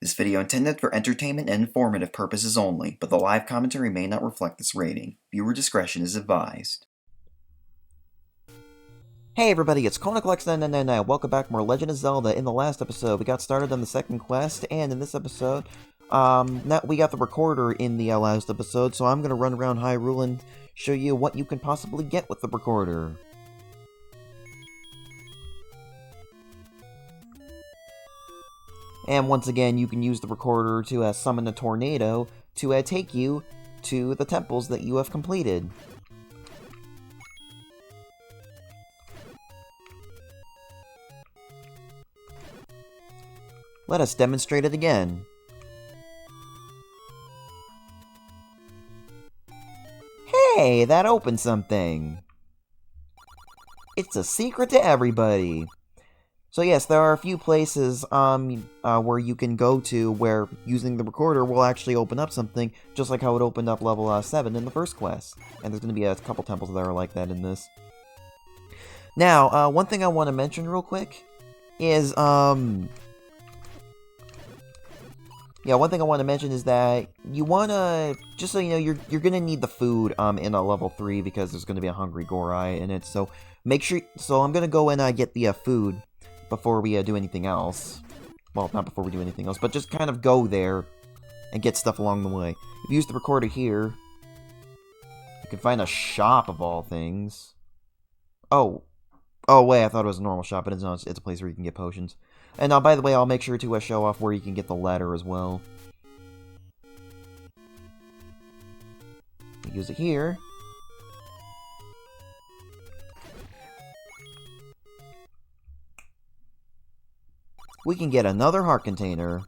This video intended for entertainment and informative purposes only, but the live commentary may not reflect this rating. Viewer discretion is advised. Hey everybody, it's Konaklex999. Welcome back to more Legend of Zelda. In the last episode, we got started on the second quest, and in this episode, now we got the recorder in the last episode, so I'm gonna run around Hyrule and show you what you can possibly get with the recorder. And once again, you can use the recorder to summon a tornado to take you to the temples that you have completed. Let us demonstrate it again. Hey, that opened something! It's a secret to everybody! So yes, there are a few places where you can go to where using the recorder will actually open up something, just like how it opened up level 7 in the first quest. And there's going to be a couple temples that are like that in this. Now, one thing I want to mention real quick is, yeah, one thing I want to mention is that you want to, just so you know, you're going to need the food in a level 3 because there's going to be a Hungry Gorai in it, so make sure, so I'm going to go and get the food before we do anything else. Well, not before we do anything else, but just kind of go there and get stuff along the way. If you use the recorder here, you can find a shop of all things. Oh wait, I thought it was a normal shop, but it's not. It's a place where you can get potions. And by the way, I'll make sure to show off where you can get the ladder as well. Use it here. We can get another heart container.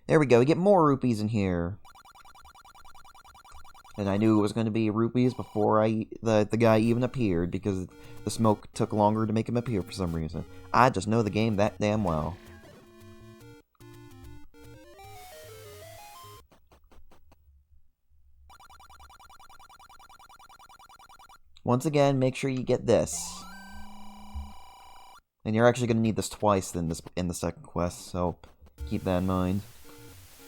There we go, we get more rupees in here. And I knew it was going to be rupees before the guy even appeared, because the smoke took longer to make him appear for some reason. I just know the game that damn well. Once again, make sure you get this. And you're actually going to need this twice in the second quest, so keep that in mind.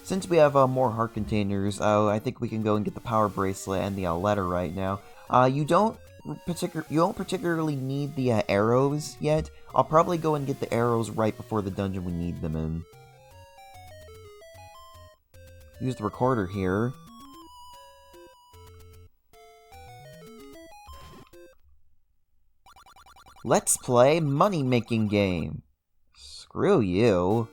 Since we have more heart containers, I think we can go and get the power bracelet and the letter right now. You don't particularly need the arrows yet. I'll probably go and get the arrows right before the dungeon we need them in. Use the recorder here. Let's play money-making game. Screw you.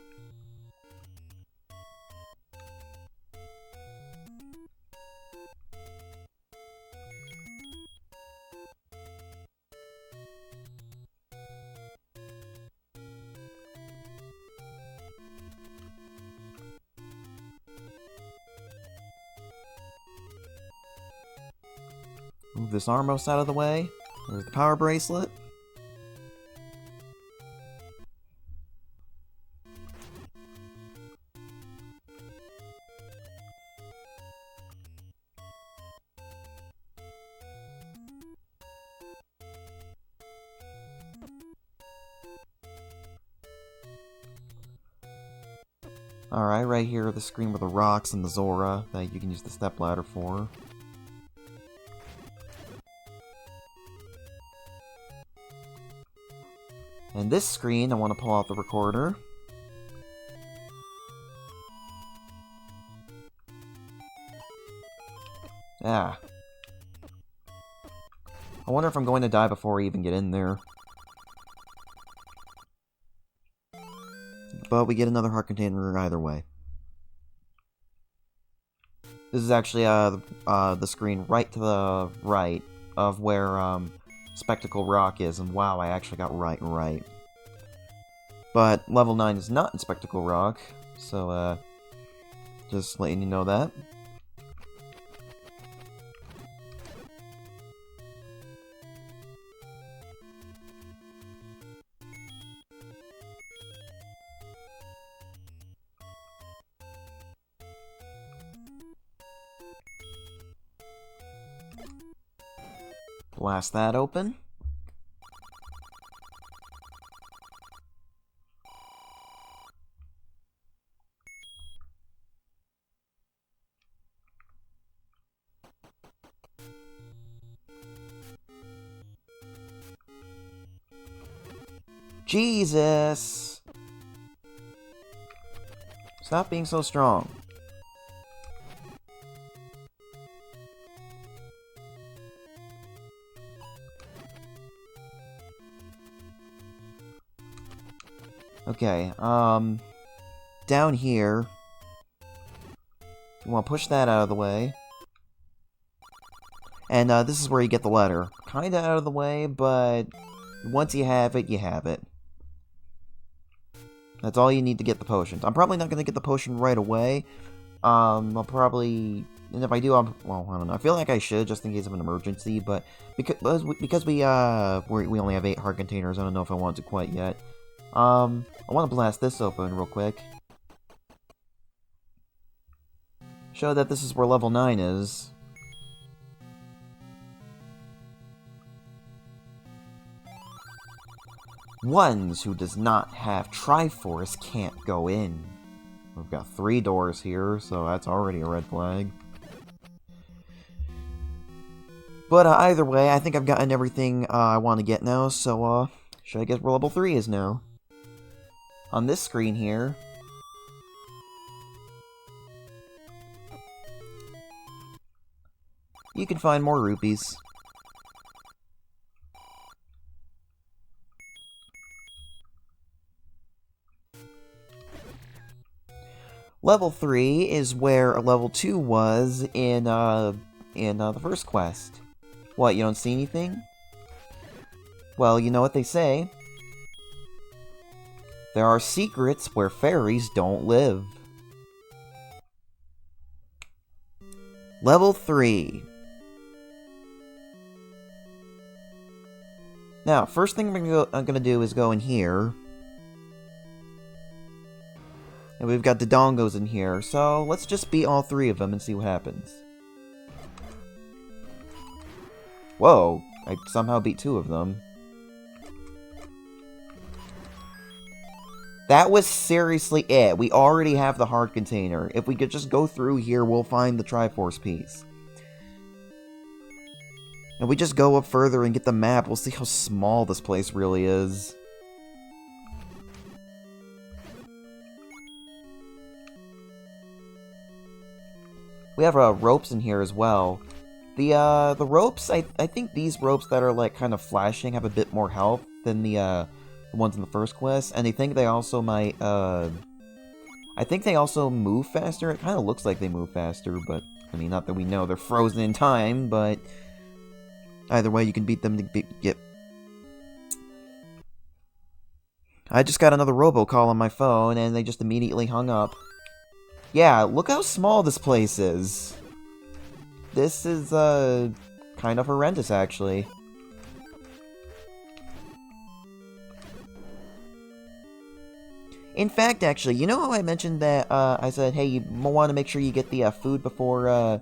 Move this Armos out of the way. There's the power bracelet. Alright, right here, the screen with the rocks and the Zora that you can use the stepladder for. And this screen, I want to pull out the recorder. Ah. I wonder if I'm going to die before I even get in there. But we get another heart container either way. This is actually the screen right to the right of where Spectacle Rock is, and wow, I actually got right. But level 9 is not in Spectacle Rock, so just letting you know that. Blast that open. Jesus! Stop being so strong. Okay, down here, you want to push that out of the way. And, this is where you get the letter. Kinda out of the way, but once you have it, you have it. That's all you need to get the potions. I'm probably not gonna get the potion right away. I'll probably... And if I do, well, I don't know. I feel like I should, just in case of an emergency, but because we only have 8 heart containers, I don't know if I want to quite yet. I want to blast this open real quick. Show that this is where level 9 is. Ones who does not have Triforce can't go in. We've got 3 doors here, so that's already a red flag. But either way, I think I've gotten everything I want to get now, so should I guess where level 3 is now? On this screen here, you can find more rupees. Level 3 is where level 2 was in the first quest. What, you don't see anything? Well, you know what they say. There are secrets where fairies don't live. Level 3. Now, first thing I'm gonna do is go in here. And we've got the Dongos in here, so let's just beat all 3 of them and see what happens. Whoa, I somehow beat 2 of them. That was seriously it. We already have the heart container. If we could just go through here, we'll find the Triforce piece. And we just go up further and get the map, we'll see how small this place really is. We have ropes in here as well. The ropes, I think these ropes that are like kind of flashing have a bit more health than the ones in the first quest, and I think they also might, I think they also move faster. It kind of looks like they move faster, but, I mean, not that we know they're frozen in time, but either way, you can beat them to get... I just got another robocall on my phone, and they just immediately hung up. Yeah, look how small this place is. This is, kind of horrendous, actually. In fact, actually, you know how I mentioned that, I said, hey, you want to make sure you get the, food before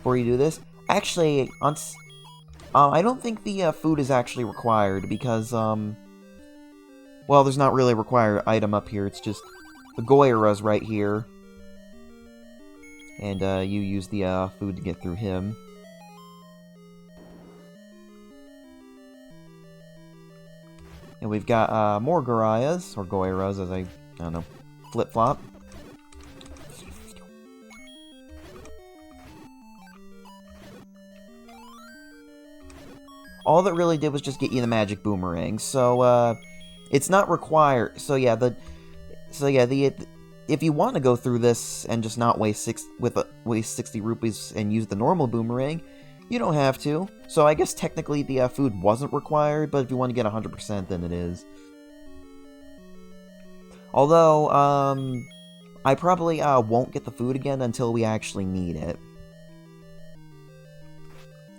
you do this? Actually, I don't think the, food is actually required, because, well, there's not really a required item up here, it's just the Goira's right here. And, you use the, food to get through him. And we've got, more Gorayas, or Goiras, as I don't know, flip-flop. All that really did was just get you the magic boomerang, so, it's not required. So yeah, if you want to go through this and just not waste 60 rupees and use the normal boomerang, you don't have to. So I guess technically the food wasn't required, but if you want to get 100%, then it is. Although, I probably won't get the food again until we actually need it.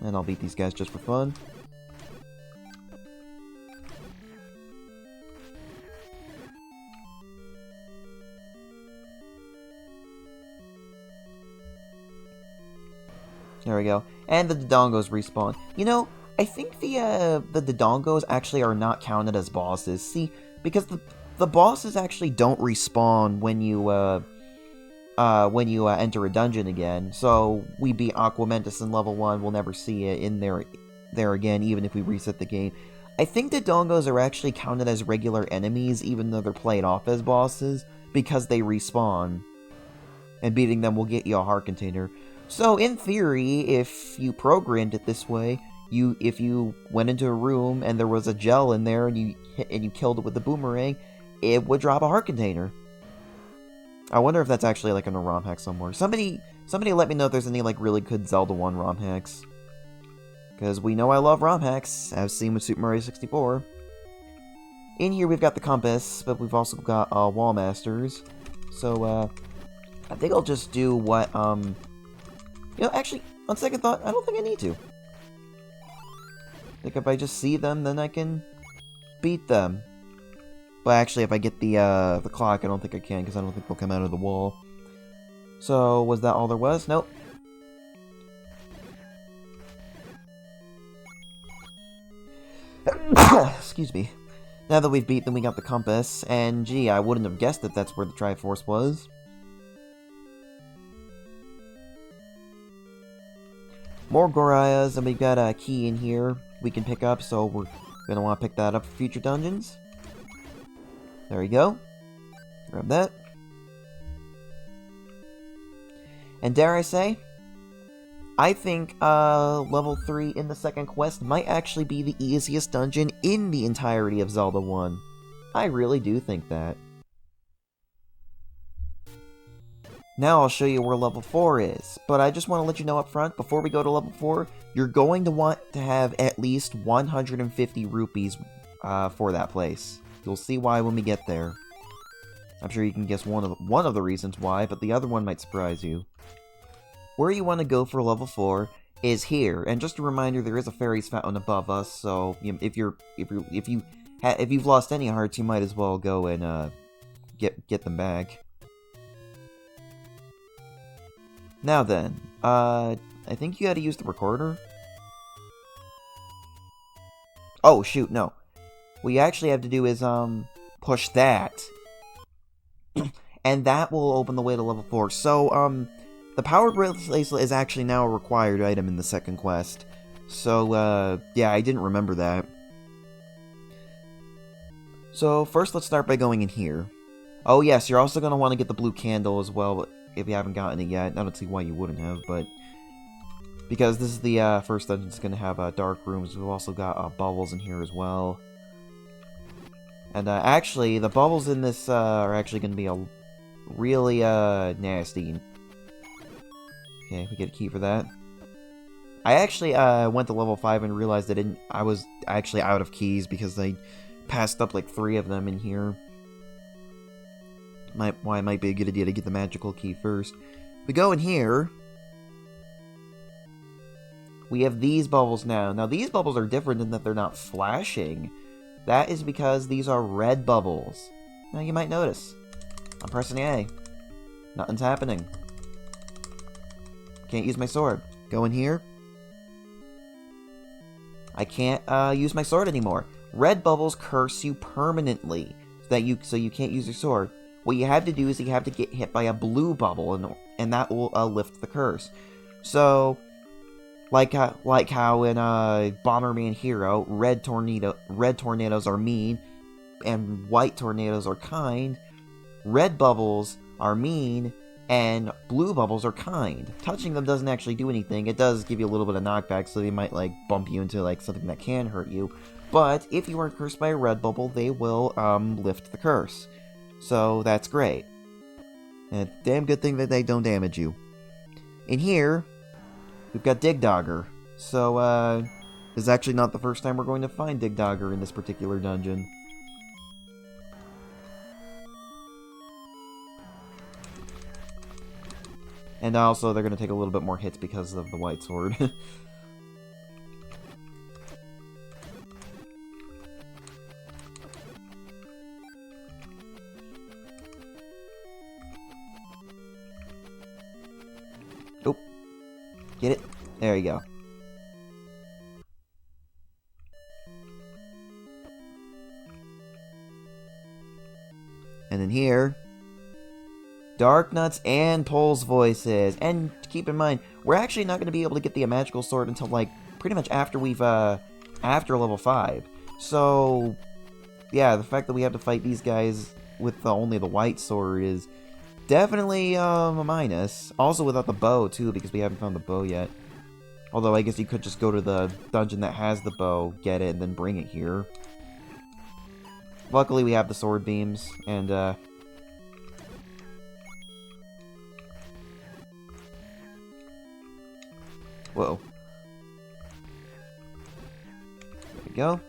And I'll beat these guys just for fun. There we go. And the Dodongos respawn. You know, I think the Dongos actually are not counted as bosses. See, because the bosses actually don't respawn when you enter a dungeon again. So we beat Aquamentus in level 1, we'll never see it in there again, even if we reset the game. I think the Dongos are actually counted as regular enemies, even though they're played off as bosses, because they respawn. And beating them will get you a heart container. So in theory, if you programmed it this way, if you went into a room and there was a gel in there and you killed it with the boomerang, it would drop a heart container. I wonder if that's actually like in a ROM hack somewhere. Somebody let me know if there's any like really good Zelda 1 ROM hacks. Because we know I love ROM hacks, as seen with Super Mario 64. In here we've got the compass, but we've also got wall masters. So I think I'll just do what you know, actually, on second thought, I don't think I need to. I think if I just see them, then I can beat them. But actually, if I get the clock, I don't think I can, because I don't think they'll come out of the wall. So, was that all there was? Nope. Excuse me. Now that we've beat them, we got the compass, and gee, I wouldn't have guessed that that's where the Triforce was. More Gorayas, and we've got a key in here we can pick up, so we're gonna want to pick that up for future dungeons. There we go. Grab that. And dare I say, I think level 3 in the second quest might actually be the easiest dungeon in the entirety of Zelda 1. I really do think that. Now I'll show you where level 4 is, but I just want to let you know up front, before we go to level 4, you're going to want to have at least 150 rupees for that place. You'll see why when we get there. I'm sure you can guess one of the reasons why, but the other one might surprise you. Where you want to go for level 4 is here, and just a reminder, there is a fairy's fountain above us, so if you've lost any hearts, you might as well go and get them back. Now then, I think you gotta use the recorder. Oh, shoot, no. What you actually have to do is, push that. And that will open the way to level 4. So, the power bracelet is actually now a required item in the second quest. So, yeah, I didn't remember that. So, first let's start by going in here. Oh yes, you're also gonna want to get the blue candle as well, if you haven't gotten it yet. I don't see why you wouldn't have, but because this is the first dungeon that's going to have dark rooms, we've also got bubbles in here as well. And actually, the bubbles in this are actually going to be really nasty. Okay, we get a key for that. I actually went to level 5 and realized I was actually out of keys because I passed up like 3 of them in here. Why it might be a good idea to get the magical key first. We go in here. We have these bubbles now. Now these bubbles are different in that they're not flashing. That is because these are red bubbles. Now you might notice. I'm pressing A. Nothing's happening. Can't use my sword. Go in here. I can't use my sword anymore. Red bubbles curse you permanently, so you can't use your sword. What you have to do is you have to get hit by a blue bubble, and that will lift the curse. So, like how in Bomberman Hero, red tornadoes are mean, and white tornadoes are kind. Red bubbles are mean, and blue bubbles are kind. Touching them doesn't actually do anything. It does give you a little bit of knockback, so they might like bump you into like something that can hurt you. But if you are cursed by a red bubble, they will lift the curse. So that's great. And a damn good thing that they don't damage you. In here, we've got Digdogger. So, this is actually not the first time we're going to find Digdogger in this particular dungeon. And also, they're going to take a little bit more hits because of the white sword. Get it? There you go. And then here, Dark Nuts and Pole's voices. And keep in mind, we're actually not going to be able to get the magical sword until, like, pretty much after after level 5. So, yeah, the fact that we have to fight these guys with only the white sword is definitely a minus. Also without the bow, too, because we haven't found the bow yet. Although, I guess you could just go to the dungeon that has the bow, get it, and then bring it here. Luckily, we have the sword beams, and, whoa. There we go.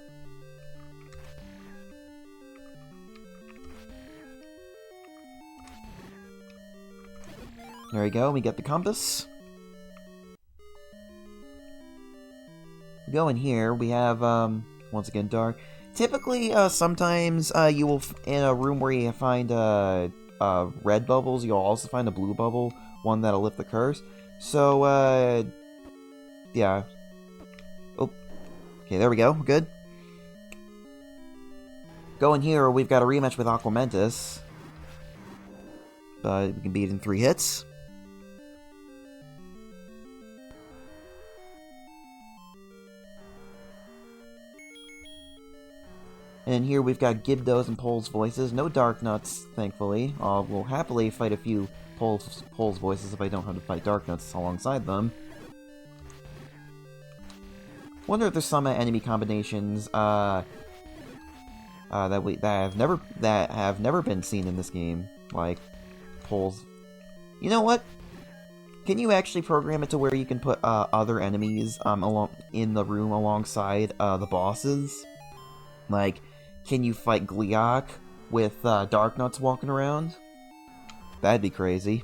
There we go, we get the compass. We go in here, we have, once again, dark. Typically, sometimes, you will, in a room where you find, red bubbles, you'll also find a blue bubble, one that'll lift the curse. So, yeah. Oh. Okay, there we go, good. Go in here, we've got a rematch with Aquamentus. We can beat it in 3 hits. And here we've got Gibdo's and Pole's voices. No Dark Nuts, thankfully. We'll happily fight a few Pole's voices if I don't have to fight Dark Nuts alongside them. Wonder if there's some enemy combinations that have never been seen in this game, like Pole's. You know what? Can you actually program it to where you can put other enemies in the room alongside the bosses? Like, can you fight Gliok with Dark Nuts walking around? That'd be crazy.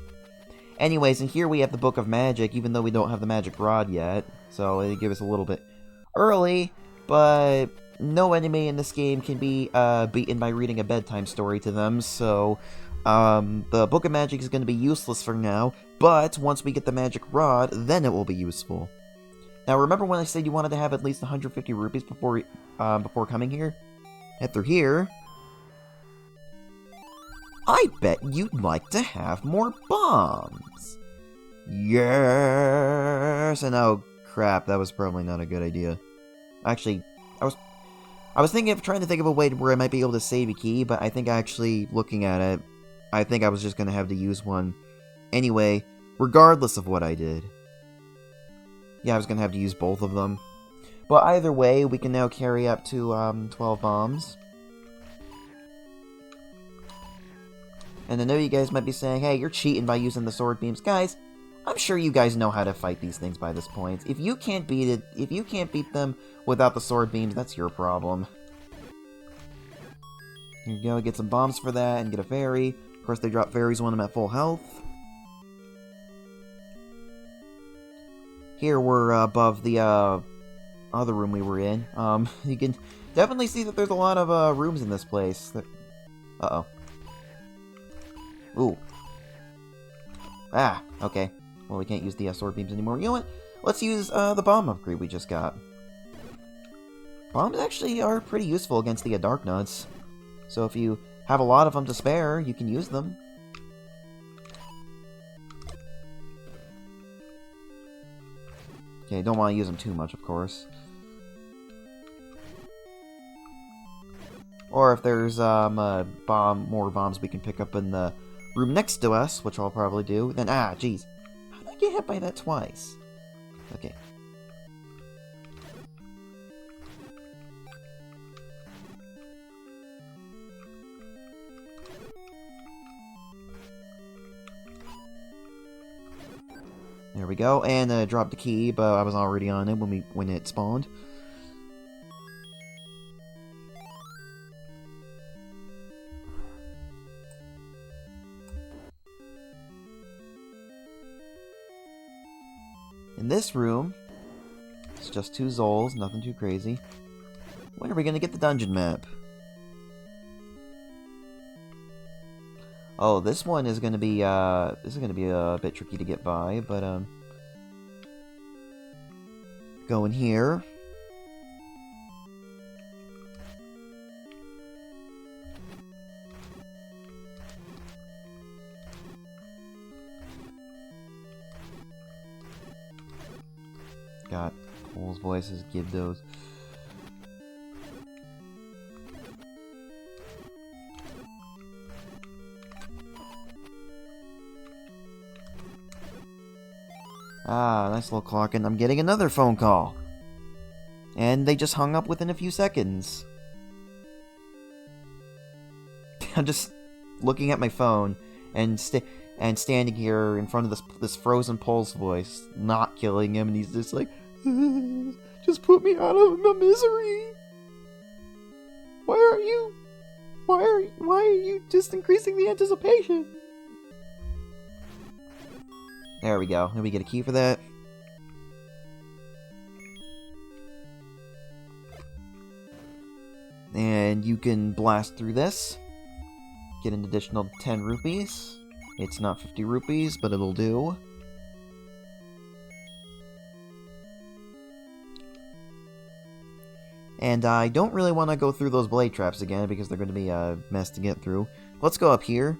Anyways, and here we have the Book of Magic, even though we don't have the Magic Rod yet. So they give us a little bit early, but no enemy in this game can be beaten by reading a bedtime story to them. So the Book of Magic is going to be useless for now, but once we get the Magic Rod, then it will be useful. Now, remember when I said you wanted to have at least 150 rupees before coming here? If they're here, I bet you'd like to have more bombs. Yes! And oh crap, that was probably not a good idea. Actually, I was trying to think of a way where I might be able to save a key, but I think actually looking at it, I think I was just gonna have to use one. Anyway, regardless of what I did. Yeah, I was gonna have to use both of them. But either way, we can now carry up to 12 bombs. And I know you guys might be saying, hey, you're cheating by using the sword beams. Guys, I'm sure you guys know how to fight these things by this point. If you can't beat them without the sword beams, that's your problem. Here you go, get some bombs for that and get a fairy. Of course, they drop fairies when I'm at full health. Here we're above the other room we were in. You can definitely see that there's a lot of rooms in this place. Uh-oh. Ooh. Ah, okay. Well, we can't use the sword beams anymore. You know what? Let's use the bomb upgrade we just got. Bombs actually are pretty useful against the Dark Nuts. So if you have a lot of them to spare, you can use them. Okay, don't want to use them too much, of course. Or if there's more bombs we can pick up in the room next to us, which I'll probably do, then jeez. How did I get hit by that twice? Okay. There we go, and dropped the key, but I was already on it when it spawned. In this room, it's just 2 Zols, nothing too crazy. When are we gonna get the dungeon map? Oh, this one is gonna be a bit tricky to get by, but go in here. Got Cole's voices, give those. Ah, nice little clock, and I'm getting another phone call. And they just hung up within a few seconds. I'm just looking at my phone and standing here in front of this frozen Pulse voice, not killing him, and he's just like, just put me out of my misery. Why are you just increasing the anticipation? There we go. Can we get a key for that? And you can blast through this. Get an additional 10 rupees. It's not 50 rupees, but it'll do. And I don't really want to go through those blade traps again because they're going to be a mess to get through. Let's go up here.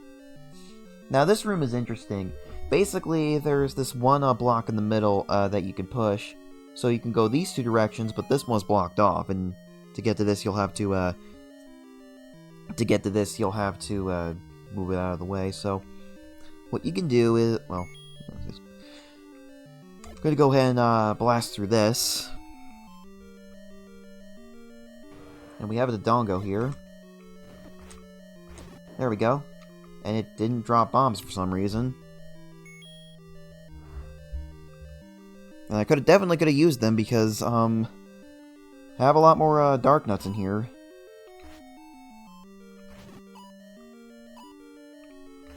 Now this room is interesting. Basically, there's this one block in the middle that you can push. So you can go these two directions, but this one's blocked off. And to get to this, you'll have to move it out of the way. So what you can do is, well, I'm going to go ahead and blast through this. And we have a Dodongo here. There we go. And it didn't drop bombs for some reason. And I definitely could have used them because, I have a lot more, Dark Nuts in here.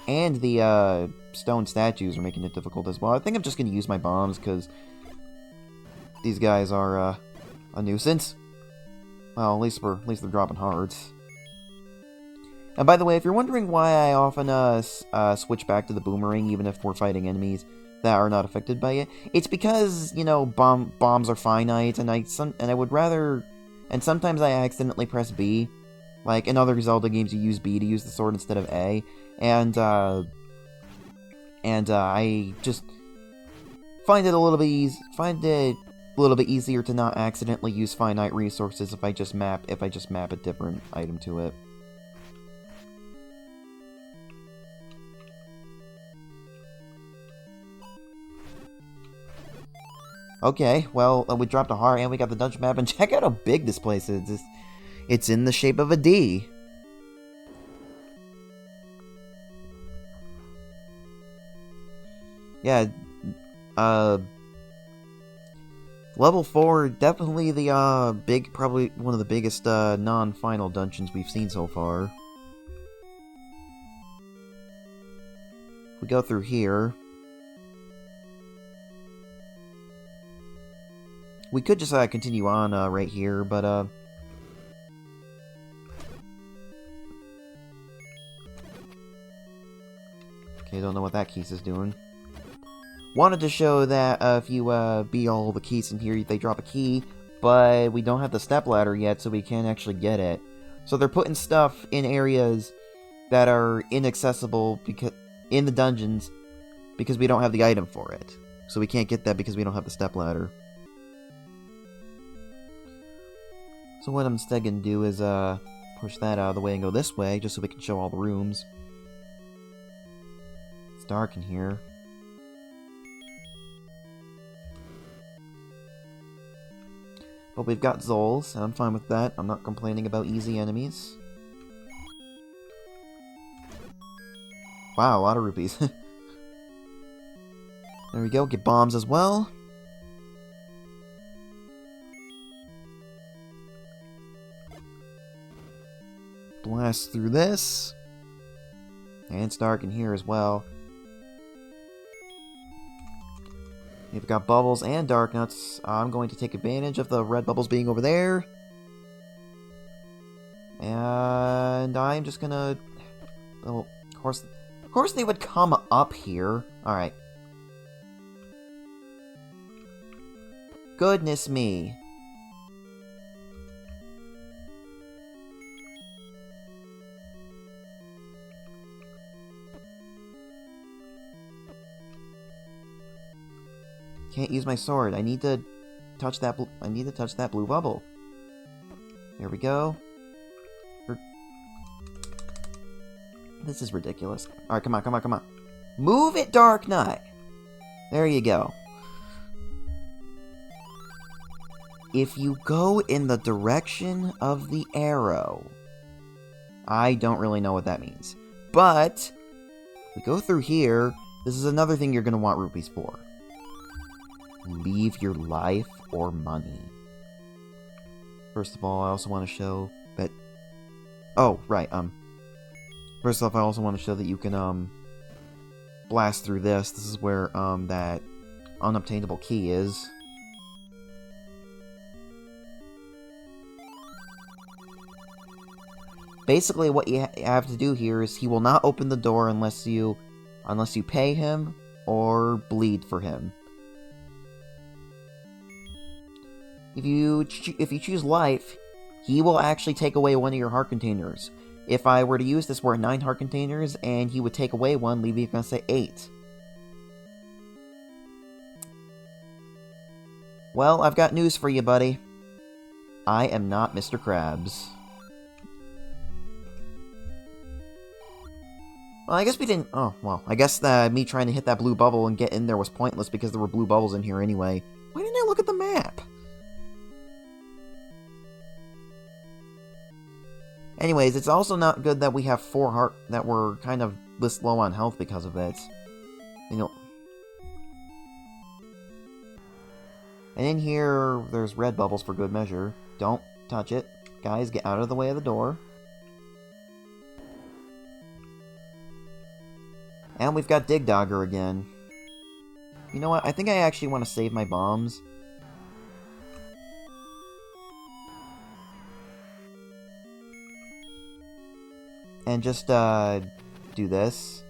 And the, stone statues are making it difficult as well. I think I'm just gonna use my bombs, because these guys are, a nuisance. Well, at least they're dropping hearts. And by the way, if you're wondering why I often, switch back to the boomerang, even if we're fighting enemies that are not affected by it, it's because, you know, bombs are finite, and I would rather, and sometimes I accidentally press B. Like, in other Zelda games, you use B to use the sword instead of A, and I just find it a little bit easier to not accidentally use finite resources if I just map a different item to it. Okay, well, we dropped a heart and we got the dungeon map, and check out how big this place is. It's in the shape of a D. Yeah, level 4, definitely the, probably one of the biggest, non-final dungeons we've seen so far. We go through here. We could just, continue on, right here, but, okay, don't know what that keys is doing. Wanted to show that, if you, beat all the keys in here, they drop a key, but we don't have the stepladder yet, so we can't actually get it. So they're putting stuff in areas that are inaccessible in the dungeons because we don't have the item for it. So we can't get that because we don't have the stepladder. So what I'm instead gonna do is push that out of the way and go this way, just so we can show all the rooms. It's dark in here. But we've got Zols, and I'm fine with that. I'm not complaining about easy enemies. Wow, a lot of rupees. There we go, get bombs as well. Blast through this. And it's dark in here as well. We've got bubbles and dark nuts. I'm going to take advantage of the red bubbles being over there. And I'm just gonna... Oh, of course they would come up here. Alright. Goodness me. Can't use my sword. I need to touch that. I need to touch that blue bubble. There we go. This is ridiculous. All right, come on, come on, come on. Move it, Dark Knight. There you go. If you go in the direction of the arrow, I don't really know what that means. But, we go through here, this is another thing you're going to want rupees for. Leave your life or money. First of all, I also want to show that... Oh, right, First off, I also want to show that you can, blast through this. This is where, that unobtainable key is. Basically, what you have to do here is he will not open the door unless you pay him or bleed for him. If you choose life, he will actually take away one of your heart containers. If I were to use this, we're at 9 heart containers, and he would take away one, leaving us at 8. Well, I've got news for you, buddy. I am not Mr. Krabs. Well, I guess we didn't... Oh, well, I guess me trying to hit that blue bubble and get in there was pointless because there were blue bubbles in here anyway. Why didn't I look at the map? Anyways, it's also not good that we have 4 heart... that we're kind of this low on health because of it. You know... And in here, there's red bubbles for good measure. Don't touch it. Guys, get out of the way of the door. And we've got Dig Dogger again. You know what? I think I actually want to save my bombs. And just, do this.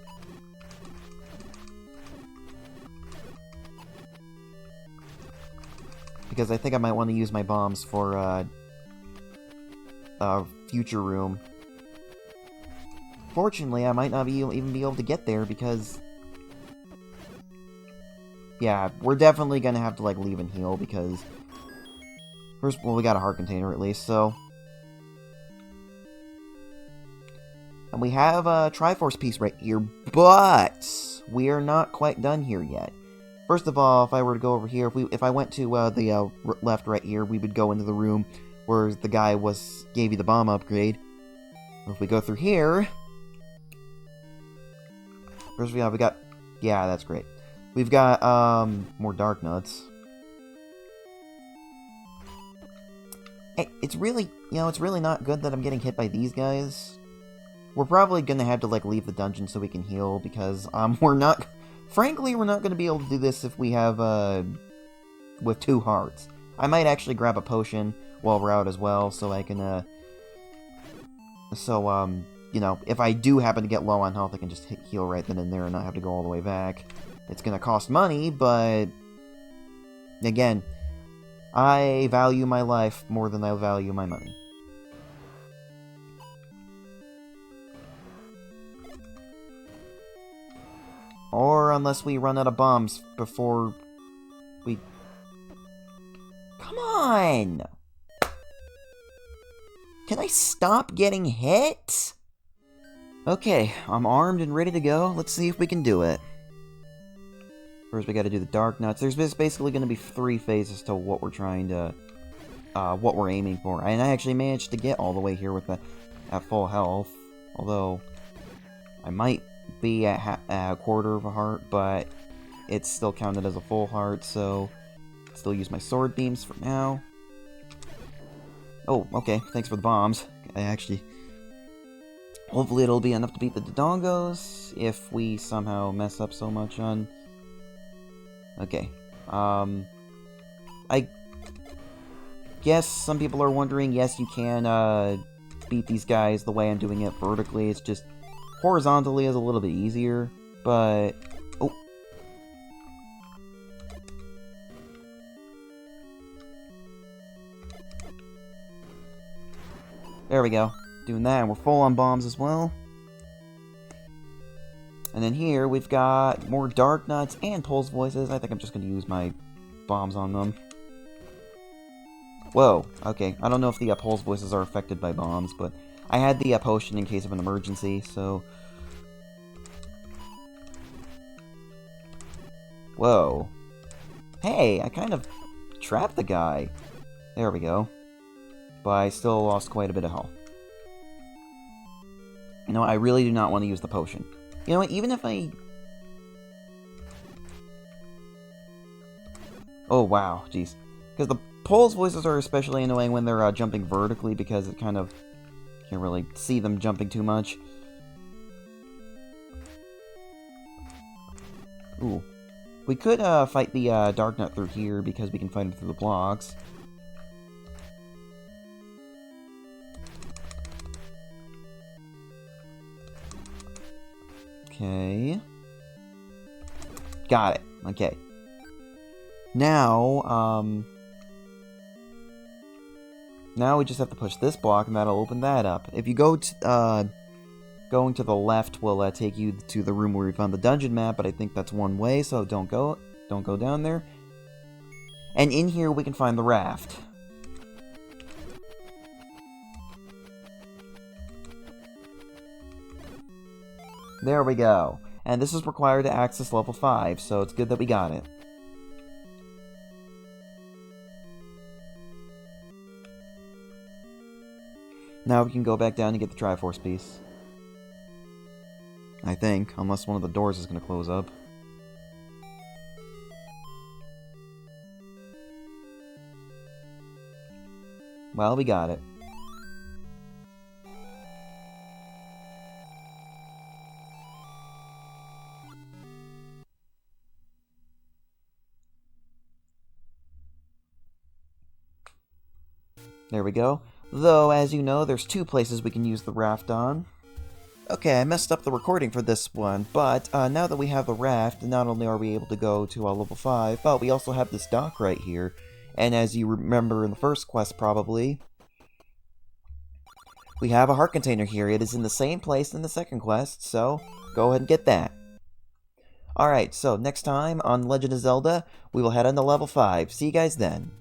Because I think I might want to use my bombs for, future room. Fortunately, I might not even be able to get there because... Yeah, we're definitely gonna have to, like, leave and heal because... First, well, we got a heart container at least, so... And we have a Triforce piece right here, but... We are not quite done here yet. First of all, if I were to go over here, if I went to the left right here, we would go into the room where the guy gave you the bomb upgrade. If we go through here... First we got... Yeah, that's great. We've got, more Dark Nuts. Hey, it's really, it's really not good that I'm getting hit by these guys. We're probably gonna have to, like, leave the dungeon so we can heal, because, frankly, we're not gonna be able to do this if we have, with 2 hearts. I might actually grab a potion while we're out as well, so I can, if I do happen to get low on health, I can just heal right then and there and not have to go all the way back. It's gonna cost money, but... Again, I value my life more than I value my money. Or unless we run out of bombs before we... Come on! Can I stop getting hit? Okay, I'm armed and ready to go. Let's see if we can do it. First, we gotta do the Dark Nuts. There's basically gonna be 3 phases to what we're trying to... what we're aiming for. And I actually managed to get all the way here with at full health. Although, I might be at a quarter of a heart, but it's still counted as a full heart, so... Still use my sword beams for now. Oh, okay. Thanks for the bombs. I actually... Hopefully it'll be enough to beat the Dodongos, if we somehow mess up so much on... Okay. I guess some people are wondering, yes, you can, beat these guys the way I'm doing it vertically. It's just horizontally is a little bit easier, but... Oh. There we go. Doing that, and we're full on bombs as well. And then here, we've got more Dark Nuts and Pulse Voices. I think I'm just going to use my bombs on them. Whoa, okay. I don't know if the pulse voices are affected by bombs, but I had the potion in case of an emergency, so... Whoa. Hey, I kind of trapped the guy. There we go. But I still lost quite a bit of health. You know, I really do not want to use the potion. You know what, even if I... Oh, wow, jeez. Because the Pole's voices are especially annoying when they're jumping vertically, because it kind of... Can't really see them jumping too much. Ooh. We could fight the Dark Nut through here, because we can fight him through the blocks. Okay. Got it. Okay. Now, now we just have to push this block, and that'll open that up. If you go to, going to the left will take you to the room where we found the dungeon map, but I think that's one way, so don't go down there. And in here we can find the raft. There we go. And this is required to access level 5, so it's good that we got it. Now we can go back down and get the Triforce piece. I think, unless one of the doors is going to close up. Well, we got it. There we go. Though, as you know, there's 2 places we can use the raft on. Okay, I messed up the recording for this one, but now that we have the raft, not only are we able to go to level 5, but we also have this dock right here. And as you remember in the first quest, probably, we have a heart container here. It is in the same place in the second quest, so go ahead and get that. Alright, so next time on Legend of Zelda, we will head on to level 5. See you guys then.